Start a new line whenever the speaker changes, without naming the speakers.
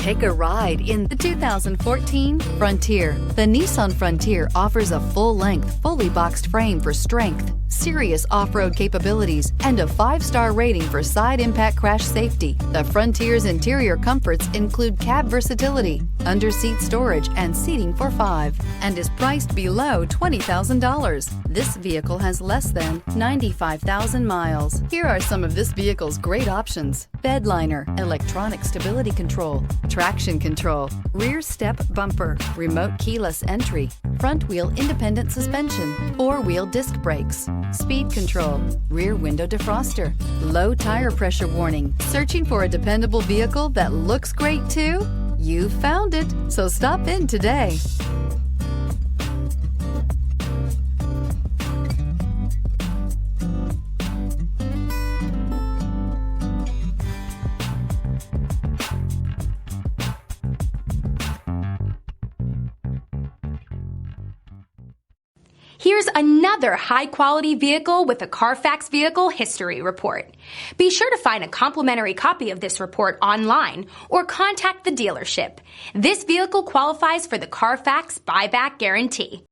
Take a ride in the 2014 Frontier. The Nissan Frontier offers a full-length, fully boxed frame for strength, serious off-road capabilities, and a 5-star rating for side impact crash safety. The Frontier's interior comforts include cab versatility, under-seat storage, and seating for 5, and is priced below $20,000. This vehicle has less than 95,000 miles. Here are some of this vehicle's great options: bed liner, electronic stability control, traction control, rear step bumper, remote keyless entry, front wheel independent suspension, 4-wheel disc brakes, speed control, rear window defroster, low tire pressure warning. Searching for a dependable vehicle that looks great too? You found it, so stop in today.
Here's another high-quality vehicle with a Carfax Vehicle History Report. Be sure to find a complimentary copy of this report online or contact the dealership. This vehicle qualifies for the Carfax Buyback Guarantee.